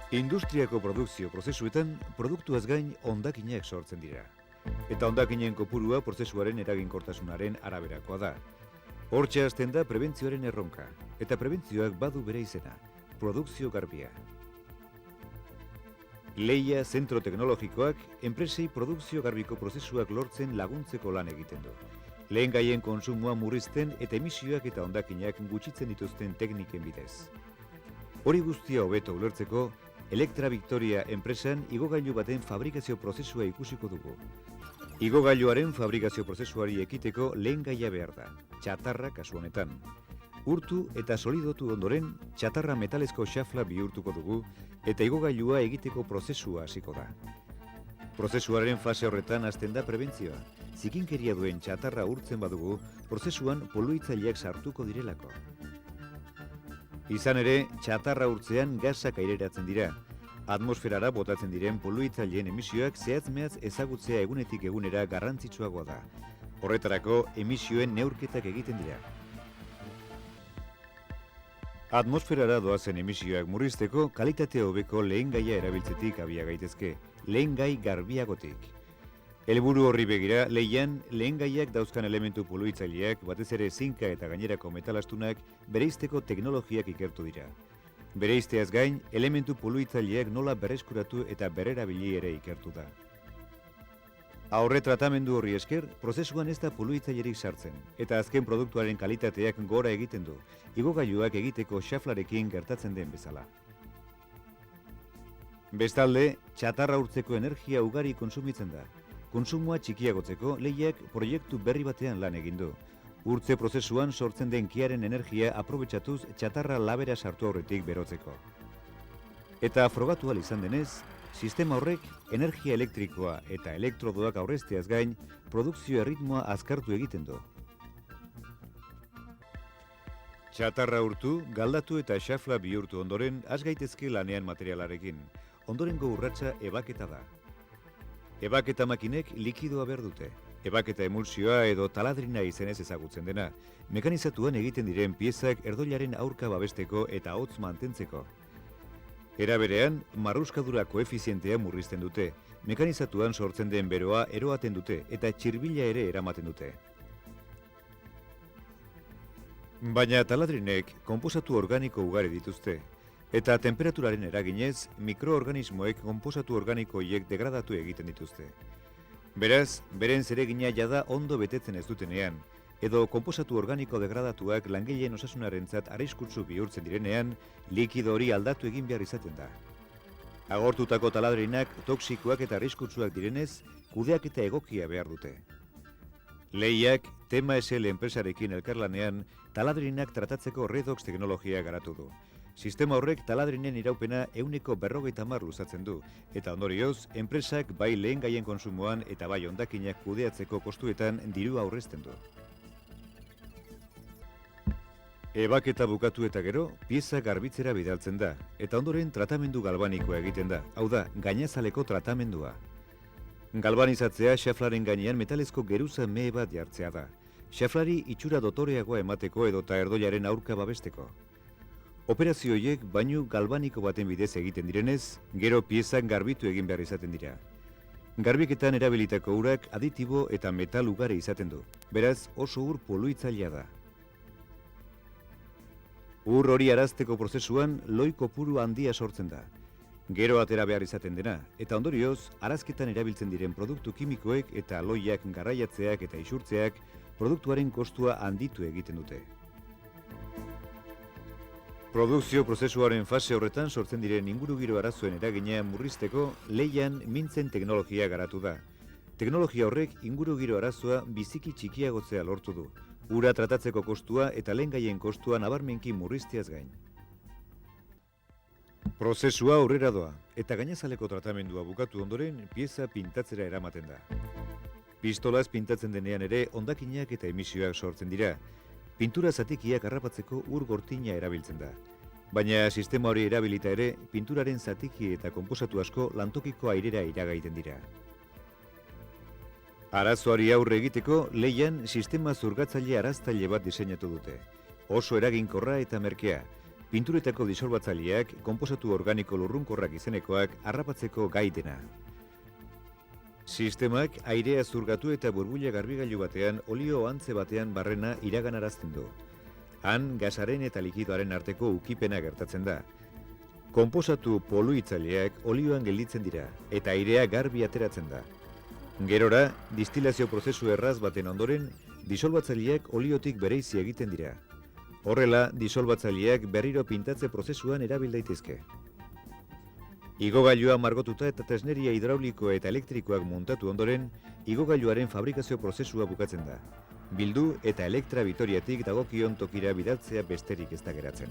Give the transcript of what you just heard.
Industriako produkzio prozesuetan produktuaz gain hondakinak sortzen dira. Eta hondakinen kopurua prozesuaren eraginkortasunaren araberakoa da. Hortxe hasten da prebentzioaren erronka, eta prebentzioak badu bere izena, produkzio garbia. Leia zentro teknologikoak enpresei produkzio garbiko prozesuak lortzen laguntzeko lan egiten du. Lehen gaien konsumoa murrizten eta emisioak eta hondakinak gutxitzen dituzten tekniken bidez. Hori guztia hobeto ulertzeko, Elektra Victoria enpresan igogailu baten fabrikazio prozesua ikusiko dugu. Igogailuaren fabrikazio prozesuari ekiteko lehen gaia behar da, txatarra kasu honetan. Urtu eta solidotu ondoren, txatarra metalezko xafla bihurtuko dugu eta igogailua egiteko prozesua hasiko da. Prozesuaren fase horretan hasten da prebentzioa. Zikinkeria duen txatarra urtzen badugu, prozesuan poluitzaileak sartuko direlako. Izan ere, txatarra urtzean gasak aireratzen dira. Atmosferara botatzen diren poluitzaileen emisioak zehatz-mehatz ezagutzea egunetik egunera garrantzitsuagoa da. Horretarako, emisioen neurketak egiten dira. Atmosferara doazen emisioak murrizteko, kalitate hobeko lehengaia erabiltzetik abia gaitezke, lehengai garbiagotik. Helburu horri begira, leian lehengaiak dauzkan elementu poluitzaileak, batez ere zinka eta gainerako metalastunak, bereizteko teknologiak ikertu dira. Bereizteaz gain, elementu poluitzaileak nola berreskuratu eta berrerabili ere ikertu da. Aurre tratamendu horri esker, prozesuan ez da poluitzailerik sartzen, eta azken produktuaren kalitateak gora egiten du, igogailuak egiteko xaflarekin gertatzen den bezala. Bestalde, txatarra urtzeko energia ugari kontsumitzen da. Konsumoa txikiagotzeko lehiak proiektu berri batean lan egin du. Urtze prozesuan sortzen den kiaren energia aprobetxatuz txatarra labera sartu aurretik berotzeko. Eta frogatu ahal izan denez, sistema horrek energia elektrikoa eta elektrodoak aurrezteaz gain, produkzio erritmoa azkartu egiten du. Txatarra urtu, galdatu eta xafla bihurtu ondoren, has gaitezke lanean materialarekin. Ondorengo urratsa ebaketa da. Ebaketa makinek likidoa behar dute. Ebaketa emulsioa edo taladrina izenez ezagutzen dena. Mekanizatuan egiten diren piezak erdoilaren aurka babesteko eta hotz mantentzeko. Era berean, marruskadura koefizientea murrizten dute. Mekanizatuan sortzen den beroa eroaten dute eta txirbila ere eramaten dute. Baina taladrinek konposatu organiko ugari dituzte. Eta temperaturaren eraginez, mikroorganismoek konposatu organiko horiek degradatu egiten dituzte. Beraz, beren zeregina jada ondo betetzen ez dutenean, edo konposatu organiko degradatuak langileen osasunarentzat arriskutsu bihurtzen direnean, likido hori aldatu egin behar izaten da. Agortutako taladrinak toksikoak eta arriskutsuak direnez, kudeaketa egokia behar dute. Lehiak, Tema SL enpresarekin elkarlanean, taladrinak tratatzeko redox teknologia garatu du. Sistema horrek taladrinen iraupena 150 luzatzen du, eta ondorioz, enpresak bai lehengaien konsumoan eta bai hondakinak kudeatzeko kostuetan diru aurrezten du. Ebaketa bukatu eta gero, pieza garbitzera bidaltzen da, eta ondoren tratamendu galbanikoa egiten da, hau da, gainazaleko tratamendua. Galbanizatzea xaflaren gainean metalezko geruza mehe bat jartzea da. Xaflari itxura dotoreagoa emateko edota erdoilaren aurka babesteko. Operazioiek bainu galbaniko baten bidez egiten direnez, gero piezak garbitu egin behar izaten dira. Garbiketan erabilitako urak aditibo eta metal ugari izaten du, beraz oso ur poluitzailea da. Ur hori arazteko prozesuan loi kopuru handia sortzen da. Gero atera behar izaten dena, eta ondorioz, arazketan erabiltzen diren produktu kimikoek eta loiak garraiatzeak eta isurtzeak produktuaren kostua handitu egiten dute. Produkzio prozesuaren fase horretan sortzen diren ingurugiro arazoen eragina murrizteko leian mintzen teknologia garatu da. Teknologia horrek ingurugiro arazoa biziki txikiagotzea lortu du. Ura tratatzeko kostua eta lehengaien kostua nabarmenki murrizteaz gain. Prozesua aurrera doa, eta gainazaleko tratamendua bukatu ondoren pieza pintatzera eramaten da. Pistolaz pintatzen denean ere hondakinak eta emisioak sortzen dira. Pintura zatikiak harrapatzeko ur gortina erabiltzen da. Baina sistema hori erabilita ere, pinturaren zatiki eta konposatu asko lantokiko airera iragaiten dira. Arazoari aurre egiteko, leian sistema zurgatzaile araztaile bat diseinatu dute. Oso eraginkorra eta merkea. pinturetako disolbatzaileak konposatu organiko lurrunkorrak izenekoak harrapatzeko gai dena. Sistemak airea zurgatu eta burbuila garbigailu batean olio antze batean barrena iraganarazten du. Han gasaren eta likidoaren arteko ukipena gertatzen da. Konposatu poluitzaileak olioan gelditzen dira eta airea garbi ateratzen da. Gerora, distilazio prozesu erraz baten ondoren, disolbatzaileak oliotik bereizi egiten dira. Horrela, disolbatzaileak berriro pintatze prozesuan erabil daitezke. Igogailua margotuta eta tresneria hidraulikoa eta elektrikoak muntatu ondoren, igogailuaren fabrikazio prozesua bukatzen da. Bildu eta Elektra Vitoriatik dagokion tokira bidaltzea besterik ez da geratzen.